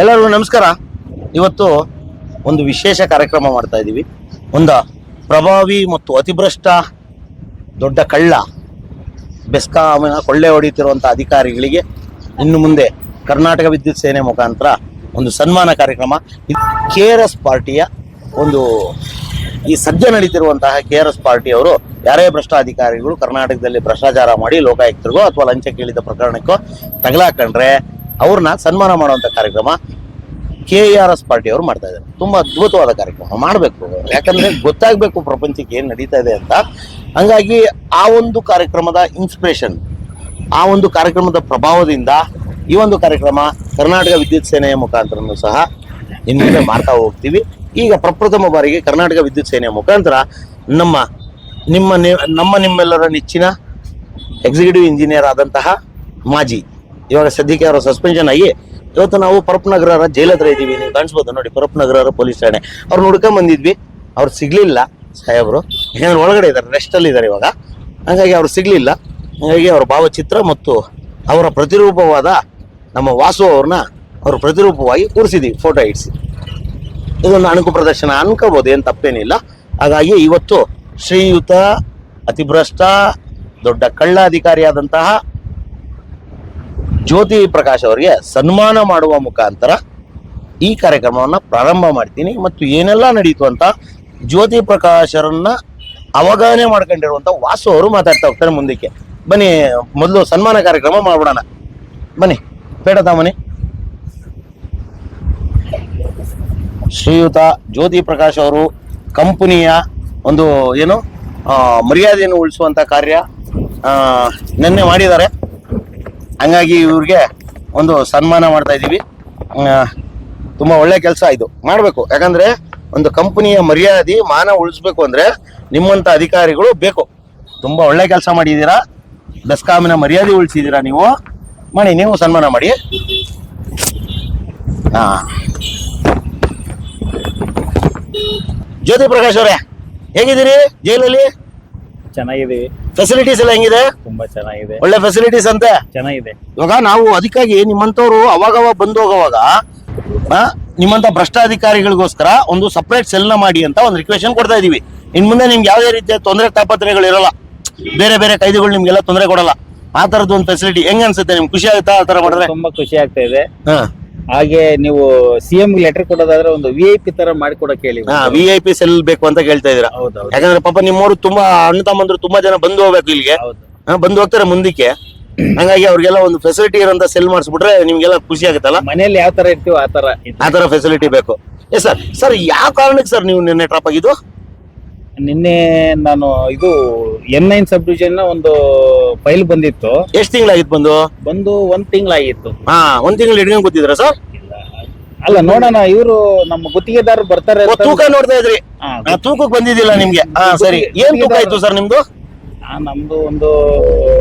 ಎಲ್ಲರಿಗೂ ನಮಸ್ಕಾರ. ಇವತ್ತು ಒಂದು ವಿಶೇಷ ಕಾರ್ಯಕ್ರಮ ಮಾಡ್ತಾ ಇದ್ದೀವಿ. ಒಂದು ಪ್ರಭಾವಿ ಮತ್ತು ಅತಿಭ್ರಷ್ಟ ದೊಡ್ಡ ಕಳ್ಳ ಬೆಸ್ಕಾಮಿನ ಕೊಳ್ಳೆ ಹೊಡೆಯುತ್ತಿರುವಂಥ ಅಧಿಕಾರಿಗಳಿಗೆ ಇನ್ನು ಮುಂದೆ ಕರ್ನಾಟಕ ವಿದ್ಯುತ್ ಸೇನೆ ಮುಖಾಂತರ ಒಂದು ಸನ್ಮಾನ ಕಾರ್ಯಕ್ರಮ. KRS ಪಾರ್ಟಿಯ ಒಂದು ಈ ಸದ್ಯ ನಡೀತಿರುವಂತಹ KRS ಪಾರ್ಟಿಯವರು ಯಾರೇ ಭ್ರಷ್ಟ ಅಧಿಕಾರಿಗಳು ಕರ್ನಾಟಕದಲ್ಲಿ ಭ್ರಷ್ಟಾಚಾರ ಮಾಡಿ ಲೋಕಾಯುಕ್ತರಿಗೋ ಅಥವಾ ಲಂಚ ಕೇಳಿದ ಪ್ರಕರಣಕ್ಕೋ ತಗಲಾಕೊಂಡ್ರೆ ಅವ್ರನ್ನ ಸನ್ಮಾನ ಮಾಡುವಂಥ ಕಾರ್ಯಕ್ರಮ KRS ಪಾರ್ಟಿಯವರು ಮಾಡ್ತಾ ಇದ್ದಾರೆ. ತುಂಬಾ ಅದ್ಭುತವಾದ ಕಾರ್ಯಕ್ರಮ ಮಾಡಬೇಕು, ಯಾಕಂದ್ರೆ ಗೊತ್ತಾಗಬೇಕು ಪ್ರಪಂಚಕ್ಕೆ ಏನು ನಡೀತಾ ಇದೆ ಅಂತ. ಹಂಗಾಗಿ ಆ ಒಂದು ಕಾರ್ಯಕ್ರಮದ ಇನ್ಸ್ಪಿರೇಷನ್, ಆ ಒಂದು ಕಾರ್ಯಕ್ರಮದ ಪ್ರಭಾವದಿಂದ ಈ ಒಂದು ಕಾರ್ಯಕ್ರಮ ಕರ್ನಾಟಕ ವಿದ್ಯುತ್ ಸೇನೆಯ ಮುಖಾಂತರನೂ ಸಹ ಇನ್ನು ಮಾಡ್ತಾ ಹೋಗ್ತೀವಿ. ಈಗ ಪ್ರಪ್ರಥಮ ಬಾರಿಗೆ ಕರ್ನಾಟಕ ವಿದ್ಯುತ್ ಸೇನೆಯ ಮುಖಾಂತರ ನಿಮ್ಮೆಲ್ಲರ ನೆಚ್ಚಿನ ಎಕ್ಸಿಕ್ಯೂಟಿವ್ ಇಂಜಿನಿಯರ್ ಆದಂತಹ ಮಾಜಿ, ಇವಾಗ ಸದ್ಯಕ್ಕೆ ಅವರ ಸಸ್ಪೆನ್ಷನ್ ಆಗಿ ಇವತ್ತು ನಾವು ಪರಪ್ನಗರ ಜೈಲ್ ಹತ್ರ ಇದ್ದೀವಿ. ನೀವು ಕಾಣಿಸ್ಬೋದು ನೋಡಿ, ಪರಪ್ನಗರ ಪೊಲೀಸ್ ಠಾಣೆ. ಅವ್ರು ಹುಡ್ಕೊಂಡ್ ಬಂದಿದ್ವಿ, ಅವ್ರು ಸಿಗ್ಲಿಲ್ಲ ಸಾಹೇಬ್ರು, ಯಾಕಂದ್ರೆ ಒಳಗಡೆ ಇದ್ದಾರೆ, ರೆಸ್ಟಲ್ಲಿ ಇದ್ದಾರೆ ಇವಾಗ. ಹಾಗಾಗಿ ಅವ್ರು ಸಿಗ್ಲಿಲ್ಲ. ಹಾಗಾಗಿ ಅವರ ಭಾವಚಿತ್ರ ಮತ್ತು ಅವರ ಪ್ರತಿರೂಪವಾದ ನಮ್ಮ ವಾಸು ಅವ್ರನ್ನ ಅವ್ರ ಪ್ರತಿರೂಪವಾಗಿ ಕೂರಿಸಿದ್ದೀವಿ, ಫೋಟೋ ಇಡಿಸಿ. ಇದೊಂದು ಅಣುಕು ಪ್ರದರ್ಶನ ಅನ್ಕೋಬಹುದು, ಏನು ತಪ್ಪೇನಿಲ್ಲ. ಹಾಗಾಗಿ ಇವತ್ತು ಶ್ರೀಯುತ ಅತಿಭ್ರಷ್ಟ ದೊಡ್ಡ ಕಳ್ಳ ಅಧಿಕಾರಿಯಾದಂತಹ ಜ್ಯೋತಿ ಪ್ರಕಾಶ್ ಅವರಿಗೆ ಸನ್ಮಾನ ಮಾಡುವ ಮುಖಾಂತರ ಈ ಕಾರ್ಯಕ್ರಮವನ್ನು ಪ್ರಾರಂಭ ಮಾಡ್ತೀನಿ. ಮತ್ತು ಏನೆಲ್ಲ ನಡೀತು ಅಂತ ಜ್ಯೋತಿ ಪ್ರಕಾಶರನ್ನ ಅವಗಾಹನೆ ಮಾಡ್ಕೊಂಡಿರುವಂಥ ವಾಸು ಅವರು ಮಾತಾಡ್ತಾ ಹೋಗ್ತಾರೆ ಮುಂದಕ್ಕೆ. ಬನ್ನಿ, ಮೊದಲು ಸನ್ಮಾನ ಕಾರ್ಯಕ್ರಮ ಮಾಡ್ಬಿಡೋಣ. ಬನ್ನಿ, ಬೇಡ ತಾಮನಿ. ಶ್ರೀಯುತ ಜ್ಯೋತಿ ಪ್ರಕಾಶ್ ಅವರು ಕಂಪನಿಯ ಒಂದು ಏನು ಮರ್ಯಾದೆಯನ್ನು ಉಳಿಸುವಂಥ ಕಾರ್ಯ ನಿನ್ನೆ ಮಾಡಿದ್ದಾರೆ. ಹಂಗಾಗಿ ಇವ್ರಿಗೆ ಒಂದು ಸನ್ಮಾನ ಮಾಡ್ತಾ ಇದ್ದೀವಿ. ತುಂಬ ಒಳ್ಳೆ ಕೆಲಸ ಇದು ಮಾಡಬೇಕು, ಯಾಕಂದರೆ ಒಂದು ಕಂಪನಿಯ ಮರ್ಯಾದೆ ಮಾನ ಉಳಿಸ್ಬೇಕು ಅಂದರೆ ನಿಮ್ಮಂಥ ಅಧಿಕಾರಿಗಳು ಬೇಕು. ತುಂಬ ಒಳ್ಳೆ ಕೆಲಸ ಮಾಡಿದ್ದೀರಾ, ಬೆಸ್ಕಾಮಿನ ಮರ್ಯಾದೆ ಉಳಿಸಿದ್ದೀರಾ. ನೀವು ಮಾಡಿ, ನೀವು ಸನ್ಮಾನ ಮಾಡಿ. ಜ್ಯೋತಿ ಪ್ರಕಾಶ್ ಅವರೇ, ಹೇಗಿದ್ದೀರಿ ಜೈಲಲ್ಲಿ? ಚೆನ್ನಾಗಿದ್ದೀವಿ. ಫೆಸಿಲಿಟೀಸ್ ಎಲ್ಲ ಹೆಂಗಿದೆ? ತುಂಬಾ ಚೆನ್ನಾಗಿದೆ, ಒಳ್ಳೆ ಫೆಸಿಲಿಟೀಸ್ ಅಂತೆ. ಚೆನ್ನಾಗಿದೆ. ಇವಾಗ ನಾವು ಅದಕ್ಕಾಗಿ ನಿಮ್ಮಂತವ್ರು ಅವಾಗವಾಗ ಬಂದು ಹೋಗೋವಾಗ ನಿಮ್ಮಂತ ಭ್ರಷ್ಟಾಧಿಕಾರಿಗಳಿಗೋಸ್ಕರ ಒಂದು ಸಪರೇಟ್ ಸೆಲ್ ನ ಮಾಡಿ ಅಂತ ಒಂದು ರಿಕ್ವೆಷನ್ ಕೊಡ್ತಾ ಇದೀವಿ. ಇನ್ ಮುಂದೆ ನಿಮ್ಗೆ ಯಾವುದೇ ರೀತಿಯ ತೊಂದರೆ ತಾಪತ್ರೆಗಳು ಇರಲ್ಲ, ಬೇರೆ ಬೇರೆ ಕೈದಿಗಳು ನಿಮ್ಗೆಲ್ಲ ತೊಂದರೆ ಕೊಡಲ್ಲ. ಆ ತರದ್ದು ಒಂದು ಫೆಸಿಲಿಟಿ ಹೆಂಗ ಅನ್ಸುತ್ತೆ? ನಿಮ್ಗೆ ಖುಷಿ ಆಗುತ್ತಾ ಆ ತರ ಮಾಡಿದ್ರೆ? ತುಂಬಾ ಖುಷಿ ಆಗ್ತಾ ಇದೆ. ಹಾಗೆ ನೀವು CM ಲೆಟರ್ ಕೊಡೋದಾದ್ರೆ ಒಂದು VIP ತರ ಮಾಡಿಕೊಡಕ್ ಹೇಳಿ. VIP ಸೆಲ್ ಬೇಕು ಅಂತ ಕೇಳ್ತಾ ಇದೀರಾ? ಹೌದೌದು. ಯಾಕಂದ್ರೆ ಪಾಪ ನಿಮ್ಮವರು ತುಂಬಾ ಅಣ್ಣ ತಮ್ಮಂದ್ರು ತುಂಬಾ ಜನ ಬಂದು ಹೋಗ್ಬೇಕು ಇಲ್ಲಿಗೆ, ಬಂದು ಹೋಗ್ತಾರೆ ಮುಂದಕ್ಕೆ. ಹಂಗಾಗಿ ಅವ್ರಿಗೆಲ್ಲ ಒಂದು ಫೆಸಿಲಿಟಿ ಇರೋಂತ ಸೆಲ್ ಮಾಡಿಸ್ಬಿಟ್ರೆ ನಿಮ್ಗೆಲ್ಲ ಖುಷಿ ಆಗುತ್ತಲ್ಲ. ಮನೇಲಿ ಯಾವ ತರ ಇರ್ತೀವೋ ಆ ತರ ಫೆಸಿಲಿಟಿ ಬೇಕು. ಸರ್ ಸರ್ ಯಾವ ಕಾರಣಕ್ಕೆ ಸರ್ ನೀವು ನಿನ್ನೆ ಟ್ರಾಪ್ ಆಗಿದ್ದು? ನಿನ್ನೆ ನಾನು ಇದು N9 ಸಬ್ ಡಿವಿಷನ್ ಒಂದು ಫೈಲ್ ಬಂದಿತ್ತು. ಎಷ್ಟು ತಿಂಗಳಾಗಿತ್ತು ಬಂದು 1 ತಿಂಗಳಾಗಿತ್ತು. ಒಂದ್ ತಿಂಗಳು ಹಿಡ್ಕೊಂಡು ಕೂತಿದ್ರ ಸರ್? ಅಲ್ಲ, ನೋಡೋಣ, ಇವರು ನಮ್ಮ ಗುತ್ತಿಗೆದಾರರು ಬರ್ತಾರೆ. ತೂಕ ನೋಡ್ತಾ ಇದ್ರಿ, ತೂಕಕ್ಕೆ ಬಂದಿದ್ದಿಲ್ಲ ನಿಮ್ಗೆ? ಸರಿ, ಏನ್ ತೂಕ ಆಯ್ತು ಸರ್ ನಿಮ್ದು? ನಮ್ದು ಒಂದು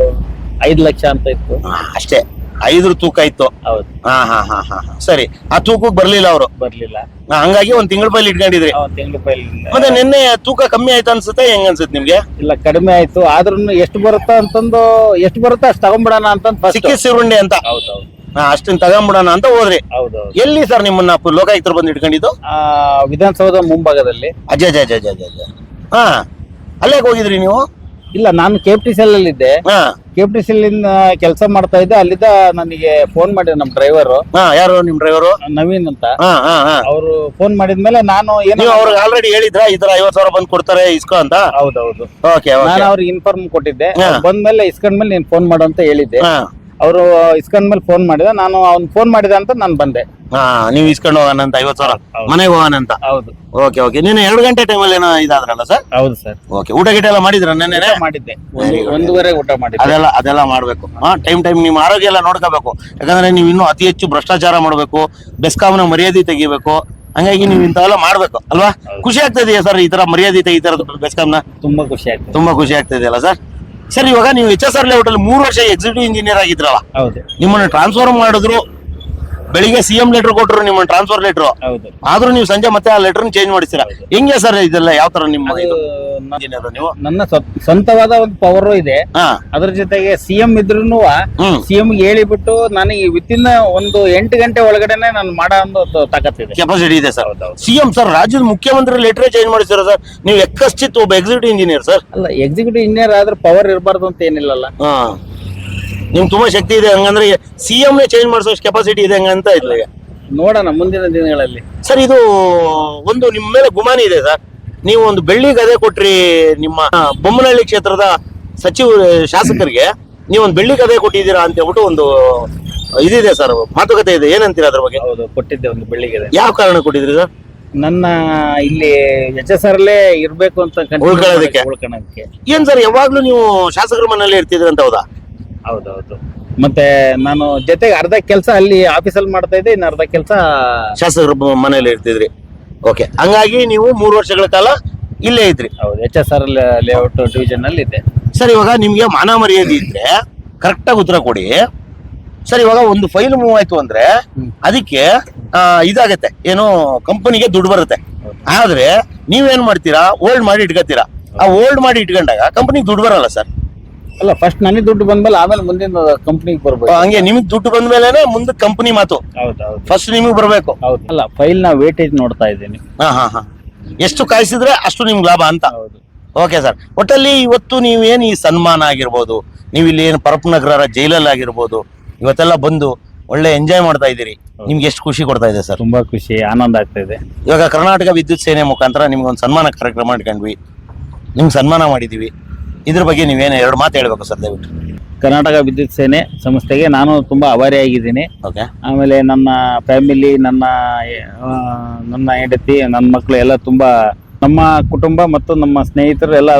5 ಲಕ್ಷ ಅಂತ ಇತ್ತು ಅಷ್ಟೇ. 5 ತೂಕ ಇತ್ತು? ಹೌದು. ಸರಿ, ಆ ತೂಕಕ್ಕೆ ಬರ್ಲಿಲ್ಲ ಅವರು? ಬರ್ಲಿಲ್ಲ. ಹಂಗಾಗಿ ಒಂದ್ ತಿಂಗಳ ಫೈಲ್ ಇಟ್ಕೊಂಡಿದ್ರಿ. ತಿಂಗಳ ಫೈಲ್. ಮತ್ತೆ ನಿನ್ನೆ ತೂಕ ಕಮ್ಮಿ ಆಯ್ತು ಅನ್ಸುತ್ತೆ, ಹೆಂಗ್ ಅನ್ಸುತ್ತೆ ನಿಮ್ಗೆ? ಇಲ್ಲ, ಕಡಿಮೆ ಆಯ್ತು. ಆದ್ರೂ ಎಷ್ಟು ಬರುತ್ತಾ ಅಂತಂದು, ಎಷ್ಟು ಬರುತ್ತಾ ಅಷ್ಟು ತಗೊಂಡ್ಬಿಡೋಣ ಅಂತ ಚಿಕಿತ್ಸೆ ಉಂಡೆ ಅಂತ. ಹೌದೌದು. ಅಷ್ಟನ್ನ ತಗೊಂಡ್ಬಿಡೋಣ ಅಂತ ಹೋದ್ರಿ? ಹೌದೌದು. ಎಲ್ಲಿ ಸರ್ ನಿಮ್ಮನ್ನ ಲೋಕಾಯುಕ್ತರು ಬಂದು ಇಟ್ಕೊಂಡಿದ್ದು? ವಿಧಾನಸೌಧ ಮುಂಭಾಗದಲ್ಲಿ. ಅಜ್ಜ ಅಲ್ಲೇ ಹೋಗಿದ್ರಿ ನೀವು? ಇಲ್ಲ, ನಾನು KFTCL ಅಲ್ಲಿ ಇದ್ದೆ. KFTCL ಇಂದ ಕೆಲಸ ಮಾಡ್ತಾ ಇದ್ದೆ. ಅಲ್ಲಿದ್ದ ನನಗೆ ಫೋನ್ ಮಾಡಿದ್ರು ನಮ್ಮ ಡ್ರೈವರ್. ಯಾರು ನಿಮ್ ಡ್ರೈವರು? ನವೀನ್ ಅಂತ. ಅವರು ಫೋನ್ ಮಾಡಿದ್ಮೇಲೆ ನಾನು ಏನು ಅವ್ರಿಗೆ ಆಲ್ರೆಡಿ ಹೇಳಿದ್ರ ಈ ತರ 50,000 ಬಂದ್ ಕೊಡ್ತಾರೆ ಇಸ್ಕೋ ಅಂತ? ಹೌದೌದು. ನಾನು ಅವ್ರಿಗೆ ಇನ್ಫಾರ್ಮ್ ಕೊಟ್ಟಿದ್ದೆ. ಬಂದ್ಮೇಲೆ ಇಸ್ಕೊಂಡ್ಮೇಲೆ ನೀನ್ ಫೋನ್ ಮಾಡು ಅಂತ ಹೇಳಿದ್ದೆ. ಅವರು ಇಸ್ಕೊಂಡ್ಮೇಲೆ ಫೋನ್ ಮಾಡಿದ. ನಾನು ಅವ್ನ್ ಫೋನ್ ಮಾಡಿದ ಅಂತ ನಾನು ಬಂದೆ. ನೀವು ಇಸ್ಕೊಂಡು ಹೋಗೋಣ ಅಂತ 50,000 ಮನೆಗೆ ಹೋಗೋಣ ಅಂತ? ಹೌದು. ಓಕೆ. ನೀನು 2 ಗಂಟೆ ಟೈಮಲ್ಲಿ ಏನೋ ಇದಾದ್ರಲ್ಲ ಸರ್? ಹೌದು ಸರ್. ಓಕೆ, ಊಟ ಗಿಟ ಎಲ್ಲ ಮಾಡಿದ್ರ? ನೆನ್ನೆ ಮಾಡಿದ್ದೆ, 1:30 ಊಟ ಮಾಡಿದ್ದೆ. ಅದೆಲ್ಲ ಮಾಡ್ಬೇಕು. ಟೈಮ್ ನಿಮ್ಮ ಆರೋಗ್ಯ ಎಲ್ಲ ನೋಡ್ಕೋಬೇಕು. ಯಾಕಂದ್ರೆ ನೀವು ಇನ್ನೂ ಅತಿ ಹೆಚ್ಚು ಭ್ರಷ್ಟಾಚಾರ ಮಾಡ್ಬೇಕು, ಬೆಸ್ಕಾಂನ ಮರ್ಯಾದೆ ತೆಗಿಬೇಕು. ಹಂಗಾಗಿ ನೀವು ಇಂಥವೆಲ್ಲ ಮಾಡ್ಬೇಕು ಅಲ್ವಾ? ಖುಷಿ ಆಗ್ತಾ ಇದೆಯಾ ಸರ್ ಈ ತರ ಮರ್ಯಾದೆ ತೆಗಿತಾರದು ಬೆಸ್ಕಾಂನ? ತುಂಬಾ ಖುಷಿ ಆಗ್ತದೆ. ತುಂಬಾ ಖುಷಿ ಆಗ್ತಾ ಇದೆಯಲ್ಲ ಸರ್? ಸರ್, ಇವಾಗ ನೀವು HSR ಲೇಔಟ್ ಅಲ್ಲಿ 3 ವರ್ಷ ಎಕ್ಸಿಕ್ಯೂಟಿವ್ ಇಂಜಿನಿಯರ್ ಆಗಿದ್ರಲ್ಲ? ಹೌದು. ನಿಮ್ಮನ್ನ ಟ್ರಾನ್ಸ್ಫರ್ ಮಾಡಿದ್ರು, ಬೆಳಿಗ್ಗೆ ಸಿಎಂ ಲೆಟರ್ ಕೊಟ್ಟರು ನಿಮ್ಮ ಟ್ರಾನ್ಸ್ಫರ್ ಲೆಟರ್, ಹೌದು. ಆದ್ರೂ ನೀವು ಸಂಜೆ ಮತ್ತೆ ಆ ಲೆಟರ್ ಚೇಂಜ್ ಮಾಡಿಸ್ತೀರಾ. ಹೆಂಗೆ ಸರ್ ಇದೆಲ್ಲ? ಯಾವ ತರ ನಿಮ್ಮ ಇದು ನ- engineer ನೀವು? ನನ್ನ ಸ್ವಂತವಾದ ಒಂದು ಪವರ್ ಇದೆ. ಹಾ. ಅದ್ರ ಜೊತೆಗೆ ಸಿಎಂ ಇದ್ರೂ ಹ್ಮ್. ಸಿಎಂ ಹೇಳಿಬಿಟ್ಟು ನನಗೆ ವಿತಿನ್ ಒಂದು 8 ಗಂಟೆ ಒಳಗಡೆನೆ ನಾನು ಮಾಡೋ ಒಂದು ತಾಕತ್ತಿದೆ. ಕೆಪಾಸಿಟಿ ಇದೆ ಸರ್. ಹೌದೌದು. ಸಿಎಂ ಸರ್, ರಾಜ್ಯದ ಮುಖ್ಯಮಂತ್ರಿ ಲೆಟರ್ ಚೇಂಜ್ ಮಾಡಿಸ್ತೀರಾ ಸರ್? ನೀವು ಎಕ್ಕಶ್ಚಿತ್ ಒಬ್ಬ ಎಕ್ಸಿಕ್ಯೂಟಿವ್ ಇಂಜಿನಿಯರ್ ಸರ್. ಅಲ್ಲ, ಎಕ್ಸಿಕ್ಯೂಟಿವ್ ಇಂಜಿನಿಯರ್ ಆದ್ರೆ ಪವರ್ ಇರಬಾರ್ದು ಅಂತ ಏನಿಲ್ಲಲ್ಲ. ಹಾ, ನಿಮ್ಗೆ ತುಂಬಾ ಶಕ್ತಿ ಇದೆ. ಹಂಗಂದ್ರೆ ಸಿಎಂ ನೇ ಚೇಂಜ್ ಮಾಡಿಸೋ ಕೆಪಾಸಿಟಿ ಇದೆ ಹಂಗಂತ ಇಲ್ಲ ಈಗ. ನೋಡೋಣ ಮುಂದಿನ ದಿನಗಳಲ್ಲಿ. ಸರ್, ಇದು ಒಂದು ನಿಮ್ಮ ಮೇಲೆ ಗುಮಾನಿ ಇದೆ ಸರ್. ನೀವು ಒಂದು ಬೆಳ್ಳಿ ಗದೆ ಕೊಟ್ರಿ ನಿಮ್ಮ ಬೊಮ್ಮನಹಳ್ಳಿ ಕ್ಷೇತ್ರದ ಶಾಸಕರಿಗೆ ನೀವು ಒಂದು ಬೆಳ್ಳಿ ಗದೆ ಕೊಟ್ಟಿದ್ದೀರಾ ಅಂತ ಹೇಳ್ಬಿಟ್ಟು ಒಂದು ಇದಿದೆ ಸರ್, ಮಾತುಕತೆ ಇದೆ. ಏನಂತೀರಾ ಅದ್ರ ಬಗ್ಗೆ? ಹೌದು, ಕೊಟ್ಟಿದ್ದೆ ಒಂದು ಬೆಳ್ಳಿಗೆ. ಯಾವ ಕಾರಣ ಕೊಟ್ಟಿದ್ರಿ ಸರ್? ನನ್ನ ಇಲ್ಲಿ HSRಲ್ಲೇ ಇರ್ಬೇಕು ಅಂತ ಉಳ್ಕೊಳ್ಳೋದಕ್ಕೆ. ಉಳ್ಕೊಳ್ಳೋದಕ್ಕೆ. ಏನ್ ಸರ್, ಯಾವಾಗ್ಲೂ ನೀವು ಶಾಸಕರ ಮನೆಯಲ್ಲಿ ಇರ್ತಿದ್ರಿ ಅಂತ ಹೌದಾ? ಹೌದೌದು. ಮತ್ತೆ ನಾನು ಜೊತೆಗೆ ಅರ್ಧ ಕೆಲಸ ಅಲ್ಲಿ ಆಫೀಸಲ್ಲಿ ಮಾಡ್ತಾ ಇದ್ದೆ, ಇನ್ನು ಅರ್ಧ ಕೆಲಸ ಶಾಸಕರ ಮನೆಯಲ್ಲಿ ಇರ್ತಿದ್ರಿ. ಓಕೆ, ಹಂಗಾಗಿ ನೀವು 3 ವರ್ಷಗಳ ಕಾಲ ಇಲ್ಲೇ ಇದ್ರಿ. ಹೌದು, HSR ಲೇಔಟ್ ಡಿವಿಷನ್ ಅಲ್ಲಿ ಇದೆ. ಸರ್, ಇವಾಗ ನಿಮ್ಗೆ ಮಾನ ಮರ್ಯಾದೆ ಇದ್ರೆ ಕರೆಕ್ಟ್ ಆಗಿ ಉತ್ತರ ಕೊಡಿ. ಸರ್, ಇವಾಗ ಒಂದು ಫೈಲ್ ಮೂವ್ ಆಯ್ತು ಅಂದ್ರೆ ಅದಕ್ಕೆ ಇದಾಗತ್ತೆ, ಏನೋ ಕಂಪನಿಗೆ ದುಡ್ಡು ಬರುತ್ತೆ. ಆದ್ರೆ ನೀವೇನ್ ಮಾಡ್ತೀರಾ? ಓಲ್ಡ್ ಮಾಡಿ ಇಟ್ಕೋತೀರಾ. ಆ ಓಲ್ಡ್ ಮಾಡಿ ಇಟ್ಕೊಂಡಾಗ ಕಂಪನಿಗೆ ದುಡ್ಡು ಬರಲ್ಲ ಸರ್. ಅಲ್ಲ, ಫಸ್ಟ್ ನನಗೆ ದುಡ್ಡು ಬಂದ್ಮೇಲೆ ಆಮೇಲೆ ಮುಂದಿನ ಕಂಪ್ನಿಗೆ ಬರ್ಬೇಕು. ಹಂಗೆ ನಿಮ್ಗೆ ದುಡ್ಡು ಬಂದ್ಮೇಲೆ ಮುಂದೆ ಕಂಪನಿ ಮಾತು. ಹೌದೌದು. ಫಸ್ಟ್ ನಿಮಗೆ ಬರಬೇಕು. ಹೌದು. ಅಲ್ಲ, ಫೈಲ್ ನ ವೇಟೇಜ್ ನೋಡ್ತಾ ಇದ್ದೀನಿ. ಹಾ. ಎಷ್ಟು ಕಾಯಿಸಿದ್ರೆ ಅಷ್ಟು ನಿಮ್ಗೆ ಲಾಭ ಅಂತ. ಹೌದು. Okay sir. ಒಟ್ಟಲ್ಲಿ ಇವತ್ತು ನೀವೇನು ಈ ಸನ್ಮಾನ ಆಗಿರ್ಬೋದು, ನೀವು ಇಲ್ಲಿ ಏನು ಪರಪ್ಪನಗರ ಜೈಲಲ್ಲಿ ಆಗಿರ್ಬೋದು, ಇವತ್ತೆಲ್ಲ ಬಂದು ಒಳ್ಳೆ ಎಂಜಾಯ್ ಮಾಡ್ತಾ ಇದ್ದೀರಿ. ನಿಮ್ಗೆ ಎಷ್ಟು ಖುಷಿ ಕೊಡ್ತಾ ಇದೆ ಸರ್? ತುಂಬಾ ಖುಷಿ, ಆನಂದ ಆಗ್ತಾ ಇದೆ. ಇವಾಗ ಕರ್ನಾಟಕ ವಿದ್ಯುತ್ ಸೇನೆ ಮುಖಾಂತರ ನಿಮ್ಗೆ ಒಂದು ಸನ್ಮಾನ ಕಾರ್ಯಕ್ರಮ ಇಟ್ಕೊಂಡ್ವಿ, ನಿಮ್ಗೆ ಸನ್ಮಾನ ಮಾಡಿದೀವಿ. ಇದ್ರ ಬಗ್ಗೆ ನೀವೇನು 2 ಮಾತು ಹೇಳ್ಬೇಕು ಸರ್ ದಯವಿಟ್ಟು. ಕರ್ನಾಟಕ ವಿದ್ಯುತ್ ಸೇನೆ ಸಂಸ್ಥೆಗೆ ನಾನು ತುಂಬಾ ಆಭಾರಿಯಾಗಿದ್ದೀನಿ. ಓಕೆ. ಆಮೇಲೆ ನನ್ನ ಫ್ಯಾಮಿಲಿ, ನನ್ನ ಹೆಂಡತಿ, ನನ್ನ ಮಕ್ಕಳು ಎಲ್ಲ ತುಂಬಾ, ನಮ್ಮ ಕುಟುಂಬ ಮತ್ತು ನಮ್ಮ ಸ್ನೇಹಿತರು ಎಲ್ಲ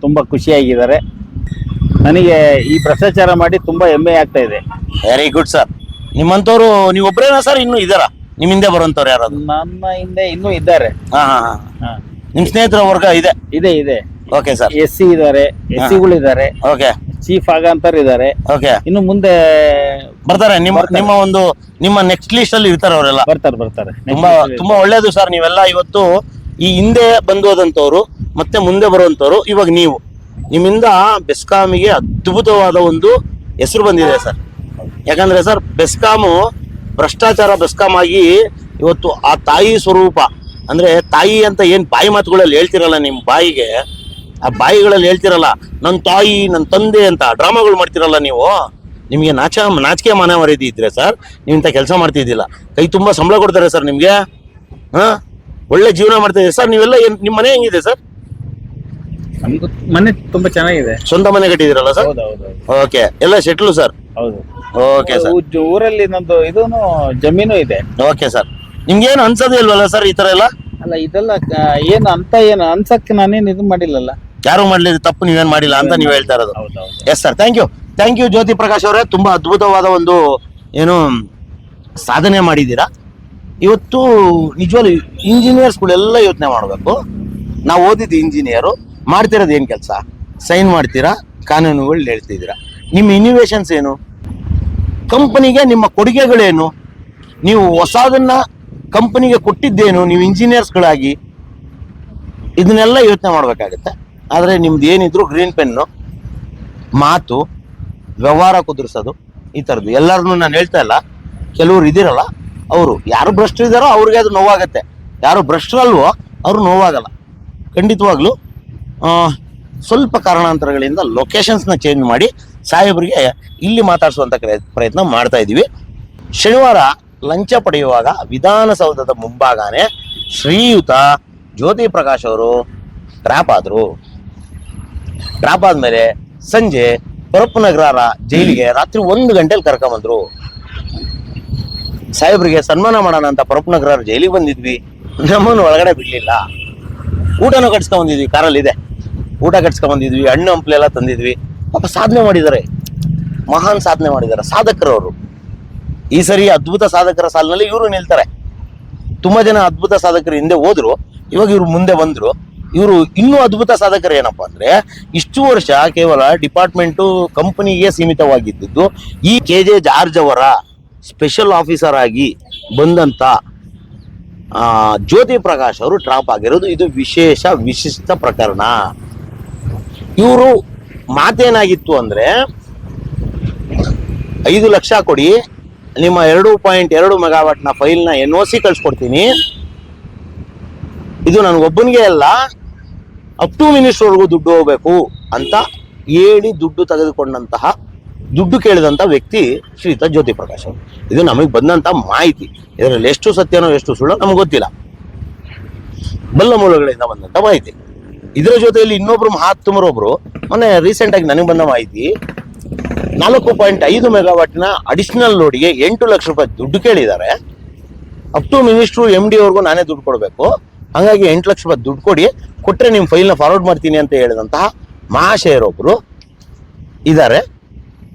ತುಂಬಾ ಖುಷಿಯಾಗಿದ್ದಾರೆ. ನನಗೆ ಈ ಭ್ರಷ್ಟಾಚಾರ ಮಾಡಿ ತುಂಬಾ ಹೆಮ್ಮೆ ಆಗ್ತಾ ಇದೆ. Very good sir. ನಿಮ್ಮಂತವ್ರು ನೀವೊಬ್ರೇನಾ ಸರ್? ಇನ್ನೂ ಇದ್ದಾರಾ ನಿಮ್ಮ ಹಿಂದೆ ಬರುವಂತವ್ರು ಯಾರಾದ್ರು? ನನ್ನ ಹಿಂದೆ ಇನ್ನೂ ಇದ್ದಾರೆ. ಹಾ. ನಿಮ್ ಸ್ನೇಹಿತರ ವರ್ಗ ಇದೆ? ಇದೆ. Okay sir. SC ಇದ್ದಾರೆ, SCಗಳು ಇದ್ದಾರೆ, ಓಕೆ. ಚೀಫ್ ಆಗಂತರ್ ಇದ್ದಾರೆ. ಓಕೆ. ಇನ್ನು ಮುಂದೆ ಬರ್ತಾರೆ. ನಿಮ್ಮ ನೆಕ್ಸ್ಟ್ ಲಿಸ್ಟ್ ಅಲ್ಲಿ ಇರ್ತಾರೆ ಅವರೆಲ್ಲ. ಬರ್ತಾರೆ. ತುಂಬಾ ಒಳ್ಳೇದು ಸರ್. ನೀವೆಲ್ಲ ಇವತ್ತು ಈ ಹಿಂದೆ ಬಂದು ಹೋದಂತವ್ರು ಮತ್ತೆ ಮುಂದೆ ಬರುವಂತವ್ರು, ಇವಾಗ ನೀವು, ನಿಮ್ಮಿಂದ ಬೆಸ್ಕಾಮಿಗೆ ಅದ್ಭುತವಾದ ಒಂದು ಹೆಸರು ಬಂದಿದೆ ಸರ್. ಯಾಕಂದ್ರೆ ಸರ್, ಬೆಸ್ಕಾಮು ಭ್ರಷ್ಟಾಚಾರ ಬೆಸ್ಕಾಮ್ ಆಗಿ ಇವತ್ತು ಆ ತಾಯಿ ಸ್ವರೂಪ, ಅಂದ್ರೆ ತಾಯಿ ಅಂತ ಏನ್ ಬಾಯಿ ಮಾತುಗಳಲ್ಲಿ ಹೇಳ್ತಿರಲ್ಲ, ನಿಮ್ ಬಾಯಿಗೆ ಆ ಬಾಯಿಗಳಲ್ಲಿ ಹೇಳ್ತಿರಲ್ಲ ನನ್ನ ತಾಯಿ, ನನ್ನ ತಂದೆ ಅಂತ ಡ್ರಾಮಾಗಳು ಮಾಡ್ತಿರಲ್ಲ ನೀವು. ನಿಮಗೆ ನಾಚಿಕೆ ಮಾನ ಮರ್ಯಾದೆ ಇದ್ರೆ ಸರ್, ನೀವು ಇಂಥ ಕೆಲಸ ಮಾಡ್ತಿದ್ದಿಲ್ಲ. ಕೈ ತುಂಬಾ ಸಂಬಳ ಕೊಡ್ತಾರೆ ಸರ್ ನಿಮ್ಗೆ. ಒಳ್ಳೆ ಜೀವನ ಮಾಡ್ತಾ ಇದ್ದೀರಿ ಸರ್. ನೀವೆಲ್ಲ ನಿಮ್ಮ ಮನೆ ಹೆಂಗಿದೆ ಸರ್? ನಮ್ದು ಮನೆ ತುಂಬಾ ಚೆನ್ನಾಗಿದೆ. ಸ್ವಂತ ಮನೆ ಕಟ್ಟಿದಿರಲ್ಲ ಸರ್? ಓಕೆ. ಎಲ್ಲ ಸೆಟ್ಲು ಸರ್? ಹೌದು. Okay sir. ಊರಲ್ಲಿ ನಂದು ಇದೂನು ಜಮೀನು ಇದೆ. Okay sir. ನಿಮ್ಗೇನು ಅನ್ಸೋದೇ ಇಲ್ವಲ್ಲ ಸರ್ ಈ ತರ ಎಲ್ಲ? ಅಲ್ಲ, ಇದೆಲ್ಲ ಏನು ಅನ್ಸಕ್ಕೆ ನಾನೇನು ಇದು ಮಾಡಿಲ್ಲಲ್ಲ. ಯಾರು ಮಾಡ್ಲಿಲ್ಲ ತಪ್ಪು, ನೀವೇನ್ ಮಾಡಿಲ್ಲ ಅಂತ ನೀವು ಹೇಳ್ತಾ ಇರೋದು. ಹೌದೌದು. ಎಸ್ ಸರ್, ಥ್ಯಾಂಕ್ ಯು ಜ್ಯೋತಿ ಪ್ರಕಾಶ್ ಅವರೇ. ತುಂಬಾ ಅದ್ಭುತವಾದ ಒಂದು ಏನು ಸಾಧನೆ ಮಾಡಿದ್ದೀರಾ. ಇವತ್ತು ನಿಜವಾಗ್ಲೂ ಇಂಜಿನಿಯರ್ಸ್ಗಳೆಲ್ಲ ಯೋಚನೆ ಮಾಡಬೇಕು. ನಾವು ಓದಿದ್ದು ಇಂಜಿನಿಯರು, ಮಾಡ್ತಿರೋದು ಏನು ಕೆಲಸ? ಸೈನ್ ಮಾಡ್ತೀರಾ, ಕಾನೂನುಗಳು ಹೇಳ್ತಿದ್ದೀರಾ. ನಿಮ್ಮ ಇನೋವೇಷನ್ಸ್ ಏನು? ಕಂಪನಿಗೆ ನಿಮ್ಮ ಕೊಡುಗೆಗಳೇನು? ನೀವು ಹೊಸದನ್ನ ಕಂಪನಿಗೆ ಕೊಟ್ಟಿದ್ದೇನು ನೀವು ಇಂಜಿನಿಯರ್ಸ್ಗಳಾಗಿ? ಇದನ್ನೆಲ್ಲ ಯೋಚನೆ ಮಾಡಬೇಕಾಗತ್ತೆ. ಆದರೆ ನಿಮ್ದು ಏನಿದ್ರು ಗ್ರೀನ್ ಪೆನ್ನು, ಮಾತು, ವ್ಯವಹಾರ ಕುದುರಿಸೋದು, ಈ ಥರದ್ದು ಎಲ್ಲರನ್ನೂ ನಾನು ಹೇಳ್ತಾ ಇಲ್ಲ. ಕೆಲವ್ರು ಇದಿರಲ್ಲ, ಅವರು ಯಾರು ಭ್ರಷ್ಟರಿದ್ದಾರೋ ಅವ್ರಿಗೆ ಅದು ನೋವಾಗತ್ತೆ. ಯಾರು ಭ್ರಷ್ಟರಲ್ವೋ ಅವರು ನೋವಾಗಲ್ಲ. ಖಂಡಿತವಾಗ್ಲೂ ಸ್ವಲ್ಪ ಕಾರಣಾಂತರಗಳಿಂದ ಲೊಕೇಶನ್ಸ್ನ ಚೇಂಜ್ ಮಾಡಿ ಸಾಹೇಬರಿಗೆ ಇಲ್ಲಿ ಮಾತಾಡಿಸುವಂಥ ಪ್ರಯತ್ನ ಮಾಡ್ತಾ ಇದ್ದೀವಿ. ಶನಿವಾರ ಲಂಚ ಪಡೆಯುವಾಗ ವಿಧಾನಸೌಧದ ಮುಂಭಾಗನೇ ಶ್ರೀಯುತ ಜ್ಯೋತಿ ಪ್ರಕಾಶ್ ಅವರು ಟ್ರ್ಯಾಪ್ ಆದರು. ಟ್ರ್ಯಾಪ್ ಆದಮೇಲೆ ಸಂಜೆ ಪರಪ್ಪನಗರ ಜೈಲಿಗೆ ರಾತ್ರಿ 1 ಗಂಟೆಲಿ ಕರ್ಕೊಂಬಂದ್ರು. ಸಾಹೇಬ್ರಿಗೆ ಸನ್ಮಾನ ಮಾಡೋಣ ಅಂತ ಪರಪ್ಪನಗರ ಜೈಲಿಗೆ ಬಂದಿದ್ವಿ. ನಮ್ಮನ್ನು ಒಳಗಡೆ ಬಿಡಲಿಲ್ಲ. ಊಟನೂ ಕಟ್ಸ್ಕೊಂಬಂದಿದ್ವಿ, ಕಾರಲ್ಲಿ ಇದೆ, ಊಟ ಕಟ್ಸ್ಕೊಂಬಂದಿದ್ವಿ, ಹಣ್ಣು ಹಂಪ್ಲೆಲ್ಲ ತಂದಿದ್ವಿ. ಪಾಪ ಸಾಧನೆ ಮಾಡಿದ್ದಾರೆ, ಮಹಾನ್ ಸಾಧನೆ ಮಾಡಿದ್ದಾರೆ ಸಾಧಕರವರು. ಈ ಸರಿ ಅದ್ಭುತ ಸಾಧಕರ ಸಾಲಿನಲ್ಲಿ ಇವರು ನಿಲ್ತಾರೆ. ತುಂಬಾ ಜನ ಅದ್ಭುತ ಸಾಧಕರು ಹಿಂದೆ ಹೋದ್ರು, ಇವಾಗ ಇವ್ರು ಮುಂದೆ ಬಂದ್ರು. ಇವರು ಇನ್ನೂ ಅದ್ಭುತ ಸಾಧಕರು ಏನಪ್ಪಾ ಅಂದ್ರೆ, ಇಷ್ಟು ವರ್ಷ ಕೇವಲ ಡಿಪಾರ್ಟ್ಮೆಂಟು ಕಂಪನಿಗೆ ಸೀಮಿತವಾಗಿದ್ದು ಈ KJ ಜಾರ್ಜ್ ಅವರ ಸ್ಪೆಷಲ್ ಆಫೀಸರ್ ಆಗಿ ಬಂದಂತ ಜ್ಯೋತಿ ಪ್ರಕಾಶ್ ಅವರು ಡ್ರಾಪ್ ಆಗಿರೋದು ಇದು ವಿಶಿಷ್ಟ ಪ್ರಕರಣ. ಇವರು ಮಾತೇನಾಗಿತ್ತು ಅಂದ್ರೆ 5 ಲಕ್ಷ ಕೊಡಿ, ನಿಮ್ಮ 2.2 ಮೆಗಾವಾಟ್ನ ಫೈಲ್ನ NOC ಕಳ್ಸ್ಕೊಡ್ತೀನಿ, ಇದು ನನಗೊಬ್ಬನಿಗೆ ಅಲ್ಲ ಅಪ್ ಟು ಮಿನಿಸ್ಟರ್ವರೆಗೂ ದುಡ್ಡು ಹೋಗ್ಬೇಕು ಅಂತ ಹೇಳಿ ದುಡ್ಡು ಕೇಳಿದಂಥ ವ್ಯಕ್ತಿ ಶ್ರೀಯುತ ಜ್ಯೋತಿ ಪ್ರಕಾಶ್ ಅವರು. ಇದು ನಮಗೆ ಬಂದಂಥ ಮಾಹಿತಿ. ಇದರಲ್ಲಿ ಎಷ್ಟು ಸತ್ಯನೋ ಎಷ್ಟು ಸುಳ್ಳೋ ನಮ್ಗೆ ಗೊತ್ತಿಲ್ಲ, ಬಲ್ಲ ಮೂಲಗಳಿಂದ ಬಂದಂಥ ಮಾಹಿತಿ. ಇದರ ಜೊತೆಯಲ್ಲಿ ಇನ್ನೊಬ್ರು ಮಹಾತ್ಮರೊಬ್ರು ಮೊನ್ನೆ ರೀಸೆಂಟಾಗಿ ನನಗೆ ಬಂದ ಮಾಹಿತಿ, 4.5 ಮೆಗಾವಾಟ್ನ ಅಡಿಷನಲ್ ಲೋಡಿಗೆ 8 ಲಕ್ಷ ರೂಪಾಯಿ ದುಡ್ಡು ಕೇಳಿದ್ದಾರೆ. ಅಪ್ ಟು ಮಿನಿಸ್ಟ್ರು MD ಅವ್ರಿಗೂ ನಾನೇ ದುಡ್ಡು ಕೊಡಬೇಕು, ಹಾಗಾಗಿ 8 ಲಕ್ಷ ರೂಪಾಯಿ ದುಡ್ಡು ಕೊಟ್ಟರೆ ನಿಮ್ಮ ಫೈಲ್ನ ಫಾರ್ವರ್ಡ್ ಮಾಡ್ತೀನಿ ಅಂತ ಹೇಳಿದಂತಹ ಮಹಾಶಯರೊಬ್ಬರು ಇದ್ದಾರೆ.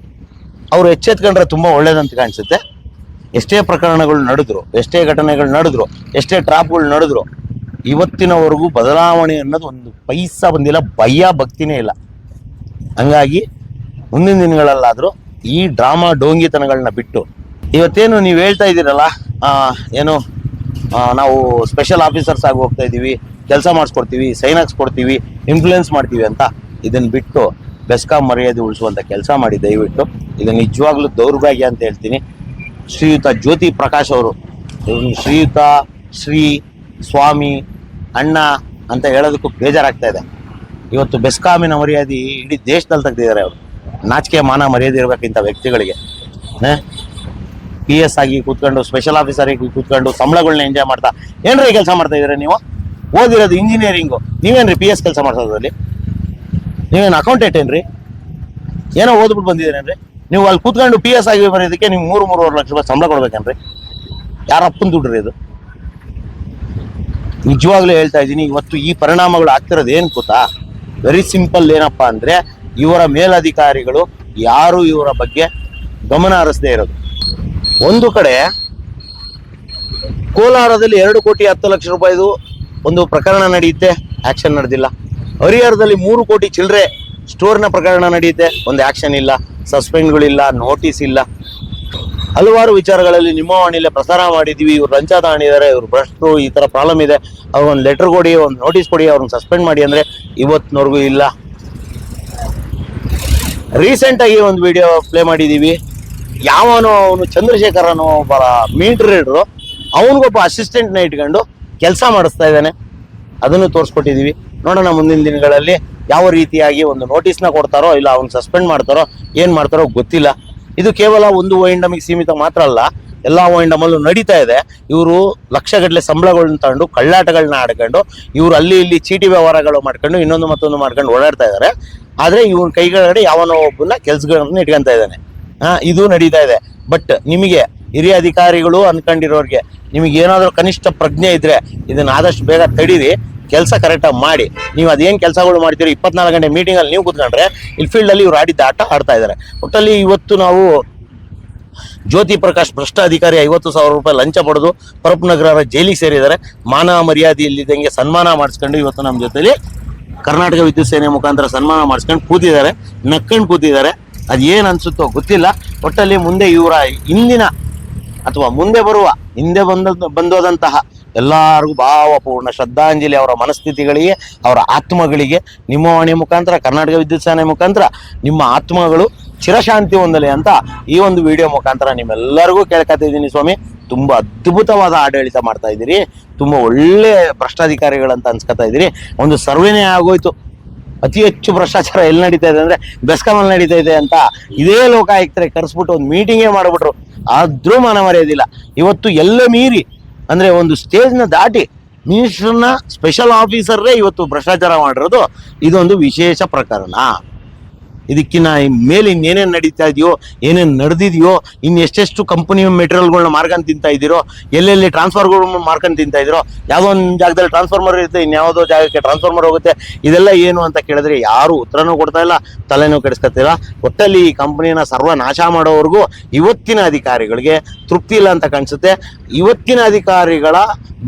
ಅವರು ಎಚ್ಚೆತ್ಕೊಂಡ್ರೆ ತುಂಬ ಒಳ್ಳೇದಂತ ಕಾಣಿಸುತ್ತೆ. ಎಷ್ಟೇ ಪ್ರಕರಣಗಳು ನಡೆದ್ರು, ಎಷ್ಟೇ ಘಟನೆಗಳು ನಡೆದ್ರು, ಎಷ್ಟೇ ಟ್ರಾಪ್ಗಳು ನಡೆದ್ರು, ಇವತ್ತಿನವರೆಗೂ ಬದಲಾವಣೆ ಅನ್ನೋದು ಒಂದು ಪೈಸಾ ಬಂದಿಲ್ಲ, ಭಯ ಭಕ್ತಿನೇ ಇಲ್ಲ. ಹಂಗಾಗಿ ಮುಂದಿನ ದಿನಗಳಲ್ಲಾದರೂ ಈ ಡ್ರಾಮಾ ಡೋಂಗಿತನಗಳನ್ನ ಬಿಟ್ಟು ಇವತ್ತೇನು ನೀವು ಹೇಳ್ತಾ ಇದ್ದೀರಲ್ಲ, ಏನು ನಾವು ಸ್ಪೆಷಲ್ ಆಫೀಸರ್ಸ್ ಆಗಿ ಹೋಗ್ತಾ ಇದ್ದೀವಿ, ಕೆಲಸ ಮಾಡಿಸ್ಕೊಡ್ತೀವಿ, ಸೈನ್ ಹಾಕ್ಸ್ಕೊಡ್ತೀವಿ, ಇನ್ಫ್ಲೂಯೆನ್ಸ್ ಮಾಡ್ತೀವಿ ಅಂತ, ಇದನ್ನು ಬಿಟ್ಟು ಬೆಸ್ಕಾಂ ಮರ್ಯಾದೆ ಉಳಿಸುವಂಥ ಕೆಲಸ ಮಾಡಿ ದಯವಿಟ್ಟು. ಇದು ನಿಜವಾಗ್ಲೂ ದೌರ್ಭಾಗ್ಯ ಅಂತ ಹೇಳ್ತೀನಿ. ಶ್ರೀಯುತ ಜ್ಯೋತಿ ಪ್ರಕಾಶ್ ಅವರು ಶ್ರೀಯುತ, ಶ್ರೀ, ಸ್ವಾಮಿ, ಅಣ್ಣ ಅಂತ ಹೇಳೋದಕ್ಕೂ ಬೇಜಾರಾಗ್ತಾ ಇದೆ. ಇವತ್ತು ಬೆಸ್ಕಾಮಿನ ಮರ್ಯಾದೆ ಇಡೀ ದೇಶದಲ್ಲಿ ತೆಗೆದಿದ್ದಾರೆ ಅವರು. ನಾಚಿಕೆ ಮಾನ ಮರ್ಯಾದೆ ಇರಬೇಕಿಂತ ವ್ಯಕ್ತಿಗಳಿಗೆ. PS ಆಗಿ ಕೂತ್ಕೊಂಡು, ಸ್ಪೆಷಲ್ ಆಫೀಸರ್ ಆಗಿ ಕೂತ್ಕೊಂಡು ಸಂಬಳಗಳನ್ನ ಎಂಜಾಯ್ ಮಾಡ್ತಾ ಏನ್ರಿ ಕೆಲಸ ಮಾಡ್ತಾ ಇದ್ದೀರಾ ನೀವು? ಓದಿರೋದು ಇಂಜಿನಿಯರಿಂಗು, ನೀವೇನ್ರಿ PS ಕೆಲಸ ಮಾಡ್ಸೋದ್ರಲ್ಲಿ? ನೀವೇನು ಅಕೌಂಟೆಂಟ್ ಏನ್ರಿ? ಏನೋ ಓದ್ಬಿಟ್ಟು ಬಂದಿದ್ದೀರೇನ್ರಿ ನೀವು? ಅಲ್ಲಿ ಕೂತ್ಕೊಂಡು PS ಆಗಿ ಬರೋದಕ್ಕೆ ನೀವು 3-3.5 ಲಕ್ಷ ರೂಪಾಯಿ ಸಂಬಳ ಕೊಡ್ಬೇಕೇನ್ರಿ? ಯಾರಪ್ಪನ ದುಡ್ಡ್ರಿ ಇದು? ನಿಜವಾಗ್ಲೂ ಹೇಳ್ತಾ ಇದ್ದೀನಿ, ಇವತ್ತು ಈ ಪರಿಣಾಮಗಳು ಆಗ್ತಿರೋದು ಏನು ಗೊತ್ತಾ? Very simple. ಏನಪ್ಪಾ ಅಂದ್ರೆ, ಇವರ ಮೇಲಧಿಕಾರಿಗಳು ಯಾರು ಇವರ ಬಗ್ಗೆ ಗಮನ ಹರಿಸದೇ ಇರೋದು. ಒಂದು ಕಡೆ ಕೋಲಾರದಲ್ಲಿ 2,10,00,000 ರೂಪಾಯಿದು ಒಂದು ಪ್ರಕರಣ ನಡೆಯುತ್ತೆ, ಆಕ್ಷನ್ ನಡೆದಿಲ್ಲ. ಹರಿಹರದಲ್ಲಿ 3 ಕೋಟಿ ಚಿಲ್ಲರೆ ಸ್ಟೋರ್ನ ಪ್ರಕರಣ ನಡೆಯುತ್ತೆ, ಒಂದು ಆಕ್ಷನ್ ಇಲ್ಲ, ಸಸ್ಪೆಂಡ್ಗಳಿಲ್ಲ, ನೋಟಿಸ್ ಇಲ್ಲ. ಹಲವಾರು ವಿಚಾರಗಳಲ್ಲಿ ನಿಮ್ಮ ವಾಣಿಲೇ ಪ್ರಸಾರ ಮಾಡಿದ್ದೀವಿ, ಇವ್ರು ಲಂಚ ತಗೊಂಡಿದ್ದಾರೆ, ಇವ್ರು ಭ್ರಷ್ಟರು, ಈ ಥರ ಪ್ರಾಬ್ಲಮ್ ಇದೆ, ಅವ್ರಿಗೊಂದು ಲೆಟರ್ ಕೊಡಿ, ಒಂದು ನೋಟಿಸ್ ಕೊಡಿ, ಅವ್ರನ್ನ ಸಸ್ಪೆಂಡ್ ಮಾಡಿ ಅಂದರೆ ಇವತ್ತಿನವರೆಗೂ ಇಲ್ಲ. ರೀಸೆಂಟಾಗಿ ಒಂದು ವಿಡಿಯೋ ಪ್ಲೇ ಮಾಡಿದ್ದೀವಿ. ಯಾವನೋ ಅವನು ಚಂದ್ರಶೇಖರ್ ಅನ್ನೋ ಒಬ್ಬ ಮೀಟರ್ ರೀಡರು, ಅವನಿಗೊಬ್ಬ ಅಸಿಸ್ಟೆಂಟ್ನ ಇಟ್ಕೊಂಡು ಕೆಲಸ ಮಾಡಿಸ್ತಾ ಇದ್ದಾನೆ, ಅದನ್ನು ತೋರಿಸ್ಕೊಟ್ಟಿದ್ದೀವಿ. ನೋಡೋಣ ಮುಂದಿನ ದಿನಗಳಲ್ಲಿ ಯಾವ ರೀತಿಯಾಗಿ ಒಂದು ನೋಟಿಸ್ನ ಕೊಡ್ತಾರೋ, ಇಲ್ಲ ಅವ್ನು ಸಸ್ಪೆಂಡ್ ಮಾಡ್ತಾರೋ, ಏನು ಮಾಡ್ತಾರೋ ಗೊತ್ತಿಲ್ಲ. ಇದು ಕೇವಲ ಒಂದು ONDMಗೆ ಸೀಮಿತ ಮಾತ್ರ ಅಲ್ಲ, ಎಲ್ಲ ONDMಲ್ಲೂ ನಡೀತಾ ಇದೆ. ಇವರು ಲಕ್ಷಗಟ್ಟಲೆ ಸಂಬಳಗಳನ್ನ ತಗೊಂಡು ಕಳ್ಳಾಟಗಳನ್ನ ಆಡ್ಕೊಂಡು, ಇವರು ಅಲ್ಲಿ ಇಲ್ಲಿ ಚೀಟಿ ವ್ಯವಹಾರಗಳು ಮಾಡ್ಕೊಂಡು ಇನ್ನೊಂದು ಮತ್ತೊಂದು ಮಾಡ್ಕೊಂಡು ಓಡಾಡ್ತಾ ಇದ್ದಾರೆ. ಆದರೆ ಇವ್ರ ಕೈಗಡೆ ಯಾವನೋ ಒಬ್ಬನ ಕೆಲಸಗಳನ್ನ ಇಟ್ಕೊಂತ ಇದ್ದಾನೆ. ಇದು ನಡೀತಾ ಇದೆ. ಬಟ್ ನಿಮಗೆ ಹಿರಿಯ ಅಧಿಕಾರಿಗಳು ಅನ್ಕೊಂಡಿರೋರಿಗೆ ನಿಮಗೆ ಏನಾದರೂ ಕನಿಷ್ಠ ಪ್ರಜ್ಞೆ ಇದ್ರೆ ಇದನ್ನ ಆದಷ್ಟು ಬೇಗ ತಡೀರಿ, ಕೆಲಸ ಕರೆಕ್ಟಾಗಿ ಮಾಡಿ. ನೀವು ಅದೇನು ಕೆಲಸಗಳು ಮಾಡ್ತೀರಿ, 24 ಗಂಟೆ ಮೀಟಿಂಗಲ್ಲಿ ನೀವು ಕೂತ್ಕೊಂಡ್ರೆ ಇಲ್ಲಿ ಫೀಲ್ಡಲ್ಲಿ ಇವ್ರು ಆಡಿದ್ದ ಆಟ ಆಡ್ತಾ ಇದ್ದಾರೆ. ಒಟ್ಟಲ್ಲಿ ಇವತ್ತು ನಾವು ಜ್ಯೋತಿ ಪ್ರಕಾಶ್ ಭ್ರಷ್ಟ ಅಧಿಕಾರಿ 50,000 ರೂಪಾಯಿ ಲಂಚ ಪಡೆದು ಪರಪ್ಪನಗರ ಜೈಲಿಗೆ ಸೇರಿದ್ದಾರೆ. ಮಾನ ಮರ್ಯಾದೆ ಇಲ್ಲಿದ್ದಂಗೆ ಸನ್ಮಾನ ಮಾಡಿಸ್ಕೊಂಡು ಇವತ್ತು ನಮ್ಮ ಜೊತೆಲಿ ಕರ್ನಾಟಕ ವಿದ್ಯುತ್ ಸೇನೆ ಮುಖಾಂತರ ಸನ್ಮಾನ ಮಾಡಿಸ್ಕೊಂಡು ಕೂತಿದ್ದಾರೆ, ನಕ್ಕೊಂಡು ಕೂತಿದ್ದಾರೆ. ಅದೇನು ಅನ್ಸುತ್ತೋ ಗೊತ್ತಿಲ್ಲ. ಒಟ್ಟಲ್ಲಿ ಮುಂದೆ ಇವರ ಹಿಂದಿನ ಅಥವಾ ಮುಂದೆ ಬರುವ ಹಿಂದೆ ಬಂದೋದಂತಹ ಎಲ್ಲರಿಗೂ ಭಾವಪೂರ್ಣ ಶ್ರದ್ಧಾಂಜಲಿ ಅವರ ಮನಸ್ಥಿತಿಗಳಿಗೆ, ಅವರ ಆತ್ಮಗಳಿಗೆ ನಿಮ್ಮ ವಾಣಿ ಮುಖಾಂತರ, ಕರ್ನಾಟಕ ವಿದ್ಯುತ್ ಸೇನೆ ಮುಖಾಂತರ ನಿಮ್ಮ ಆತ್ಮಗಳು ಚಿರಶಾಂತಿ ಹೊಂದಲಿ ಅಂತ ಈ ಒಂದು ವಿಡಿಯೋ ಮುಖಾಂತರ ನಿಮ್ಮೆಲ್ಲರಿಗೂ ಕೇಳ್ಕೊತಿದ್ದೀನಿ. ಸ್ವಾಮಿ, ತುಂಬ ಅದ್ಭುತವಾದ ಆಡಳಿತ ಮಾಡ್ತಾ ಇದ್ದೀರಿ, ತುಂಬ ಒಳ್ಳೆ ಭ್ರಷ್ಟಾಧಿಕಾರಿಗಳಂತ ಅನ್ಸ್ಕೊತಾ ಇದ್ದೀರಿ. ಒಂದು ಸರ್ವೆನೇ ಆಗೋಯ್ತು, ಅತಿ ಹೆಚ್ಚು ಭ್ರಷ್ಟಾಚಾರ ಎಲ್ಲಿ ನಡೀತಾ ಇದೆ ಅಂದರೆ ಬೆಸ್ಕಾಮಲ್ಲಿ ನಡೀತಾ ಇದೆ ಅಂತ ಇದೇ ಲೋಕಾಯುಕ್ತರಿಗೆ ಕರೆಸ್ಬಿಟ್ಟು ಒಂದು ಮೀಟಿಂಗೇ ಮಾಡಿಬಿಟ್ರು. ಆದ್ರೂ ಮಾನ ಮರ್ಯಾದಿಲ್ಲ. ಇವತ್ತು ಎಲ್ಲ ಮೀರಿ ಅಂದರೆ ಒಂದು ಸ್ಟೇಜ್ನ ದಾಟಿ ಮಿನಿಸ್ಟರ್ನ ಸ್ಪೆಷಲ್ ಆಫೀಸರ್ರೇ ಇವತ್ತು ಭ್ರಷ್ಟಾಚಾರ ಮಾಡಿರೋದು ಇದೊಂದು ವಿಶೇಷ ಪ್ರಕರಣ. ಇದಕ್ಕಿನ್ನ ಮೇಲೆ ಇನ್ನೇನೇನು ನಡೀತಾ ಇದೆಯೋ, ಏನೇನು ನಡೆದಿದೆಯೋ, ಇನ್ನು ಎಷ್ಟೆಷ್ಟು ಕಂಪನಿ ಮೆಟೀರಿಯಲ್ಗಳನ್ನ ಮಾರ್ಕೊಂಡು ತಿಂತಾ ಇದ್ದೀರೋ, ಎಲ್ಲೆಲ್ಲಿ ಟ್ರಾನ್ಸ್ಫರ್ಗಳು ಮಾರ್ಕೊಂಡು ತಿಂತಾ ಇದ್ದೀರೋ, ಯಾವುದೋ ಒಂದು ಜಾಗದಲ್ಲಿ ಟ್ರಾನ್ಸ್ಫಾರ್ಮರ್ ಇರುತ್ತೆ, ಇನ್ಯಾವುದೋ ಜಾಗಕ್ಕೆ ಟ್ರಾನ್ಸ್ಫಾರ್ಮರ್ ಹೋಗುತ್ತೆ, ಇದೆಲ್ಲ ಏನು ಅಂತ ಕೇಳಿದ್ರೆ ಯಾರು ಉತ್ತರನೂ ಕೊಡ್ತಾ ಇಲ್ಲ, ತಲೆನೂ ಕೆಡಿಸ್ಕೊತಿಲ್ಲ. ಒಟ್ಟಲ್ಲಿ ಈ ಕಂಪನಿನ ಸರ್ವನಾಶ ಮಾಡೋವರೆಗೂ ಇವತ್ತಿನ ಅಧಿಕಾರಿಗಳಿಗೆ ತೃಪ್ತಿ ಇಲ್ಲ ಅಂತ ಕಾಣಿಸುತ್ತೆ. ಇವತ್ತಿನ ಅಧಿಕಾರಿಗಳ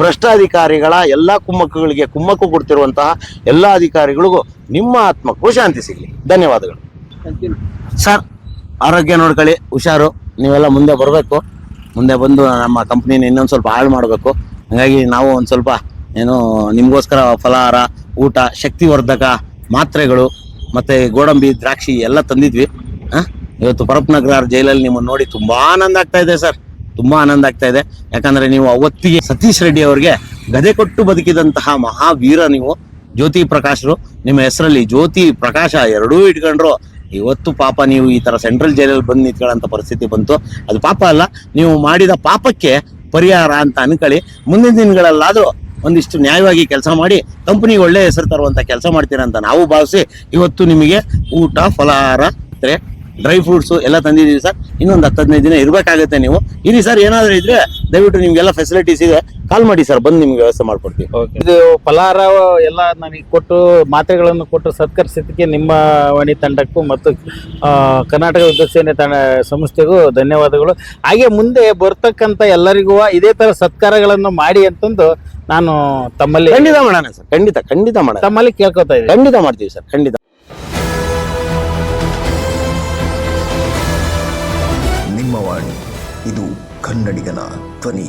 ಭ್ರಷ್ಟಾಧಿಕಾರಿಗಳ ಎಲ್ಲ ಕುಮ್ಮಕ್ಕುಗಳಿಗೆ ಕುಮ್ಮಕ್ಕು ಕೊಡ್ತಿರುವಂತಹ ಎಲ್ಲ ಅಧಿಕಾರಿಗಳಿಗೂ ನಿಮ್ಮ ಆತ್ಮಕ್ಕೂ ಶಾಂತಿ ಸಿಗಲಿ. ಧನ್ಯವಾದಗಳು ಸರ್. ಆರೋಗ್ಯ ನೋಡ್ಕೊಳ್ಳಿ, ಹುಷಾರು. ನೀವೆಲ್ಲ ಮುಂದೆ ಬರಬೇಕು. ಮುಂದೆ ಬಂದು ನಮ್ಮ ಕಂಪ್ನಿನ ಇನ್ನೊಂದು ಸ್ವಲ್ಪ ಹಾಳು ಮಾಡಬೇಕು. ಹಂಗಾಗಿ ನಾವು ಒಂದು ಸ್ವಲ್ಪ ಏನು ನಿಮಗೋಸ್ಕರ ಫಲಹಾರ, ಊಟ, ಶಕ್ತಿವರ್ಧಕ ಮಾತ್ರೆಗಳು ಮತ್ತೆ ಗೋಡಂಬಿ, ದ್ರಾಕ್ಷಿ ಎಲ್ಲ ತಂದಿದ್ವಿ. ಇವತ್ತು ಪರಪ್ನಗರ ಜೈಲಲ್ಲಿ ನಿಮ್ಮನ್ನು ನೋಡಿ ತುಂಬಾ ಆನಂದ ಆಗ್ತಾ ಇದೆ ಸರ್, ತುಂಬಾ ಆನಂದ ಆಗ್ತಾ ಇದೆ. ಯಾಕಂದ್ರೆ ನೀವು ಅವತ್ತಿಗೆ ಸತೀಶ್ ರೆಡ್ಡಿ ಅವರಿಗೆ ಗದೆ ಕೊಟ್ಟು ಬದುಕಿದಂತಹ ಮಹಾವೀರ ನೀವು, ಜ್ಯೋತಿ ಪ್ರಕಾಶ್ರು. ನಿಮ್ಮ ಹೆಸರಲ್ಲಿ ಜ್ಯೋತಿ ಪ್ರಕಾಶ ಎರಡೂ ಇಟ್ಕೊಂಡ್ರು. ಇವತ್ತು ಪಾಪ ನೀವು ಈ ತರ ಸೆಂಟ್ರಲ್ ಜೈಲಲ್ಲಿ ಬಂದು ನಿಂತ್ಕೊಳ್ಳೋಂಥ ಪರಿಸ್ಥಿತಿ ಬಂತು. ಅದು ಪಾಪ ಅಲ್ಲ, ನೀವು ಮಾಡಿದ ಪಾಪಕ್ಕೆ ಪರಿಹಾರ ಅಂತ ಅನ್ಕೊಳ್ಳಿ. ಮುಂದಿನ ದಿನಗಳಲ್ಲಾದ್ರೂ ಒಂದಿಷ್ಟು ನ್ಯಾಯವಾಗಿ ಕೆಲಸ ಮಾಡಿ ಕಂಪನಿಗೆ ಒಳ್ಳೆ ಹೆಸರು ತರುವಂತ ಕೆಲಸ ಮಾಡ್ತೀರಾ ಅಂತ ನಾವು ಭಾವಿಸಿ ಇವತ್ತು ನಿಮಗೆ ಊಟ, ಫಲಹಾರ, ಡ್ರೈ ಫ್ರೂಟ್ಸು ಎಲ್ಲ ತಂದಿದ್ದೀವಿ ಸರ್. ಇನ್ನೊಂದು 10-15 ದಿನ ಇರಬೇಕಾಗುತ್ತೆ. ನೀವು ಇರಿ ಸರ್, ಏನಾದರೂ ಇದ್ರೆ ದಯವಿಟ್ಟು ನಿಮ್ಗೆಲ್ಲ ಫೆಸಿಲಿಟೀಸ್ ಇದೆ, ಕಾಲ್ ಮಾಡಿ ಸರ್, ಬಂದು ನಿಮ್ಗೆ ವ್ಯವಸ್ಥೆ ಮಾಡ್ಕೊಡ್ತೀವಿ. ಇದು ಫಲಹಾರ ಎಲ್ಲ ನನಗೆ ಕೊಟ್ಟು ಮಾತ್ರೆಗಳನ್ನು ಕೊಟ್ಟು ಸತ್ಕರಿಸಿದ್ದಕ್ಕೆ ನಿಮ್ಮ ವಾಣಿ ತಂಡಕ್ಕೂ ಮತ್ತು ಕರ್ನಾಟಕ ವಿದ್ಯುತ್ ಸೇನೆ ಸಂಸ್ಥೆಗೂ ಧನ್ಯವಾದಗಳು. ಹಾಗೆ ಮುಂದೆ ಬರ್ತಕ್ಕಂಥ ಎಲ್ಲರಿಗೂ ಇದೇ ತರ ಸತ್ಕಾರಗಳನ್ನು ಮಾಡಿ ಅಂತಂದು ನಾನು ತಮ್ಮಲ್ಲಿ ಖಂಡಿತ ಮಾಡೋಣ ಸರ್, ಖಂಡಿತ ಮಾಡೋಣ, ತಮ್ಮಲ್ಲಿ ಕೇಳ್ಕೊತಾ ಇದ್ದೀನಿ. ಖಂಡಿತ ಮಾಡ್ತೀವಿ ಸರ್, ಖಂಡಿತ. ನಿಮ್ಮ ವಾಣಿ, ಇದು ಕನ್ನಡಿಗನ ಧ್ವನಿ.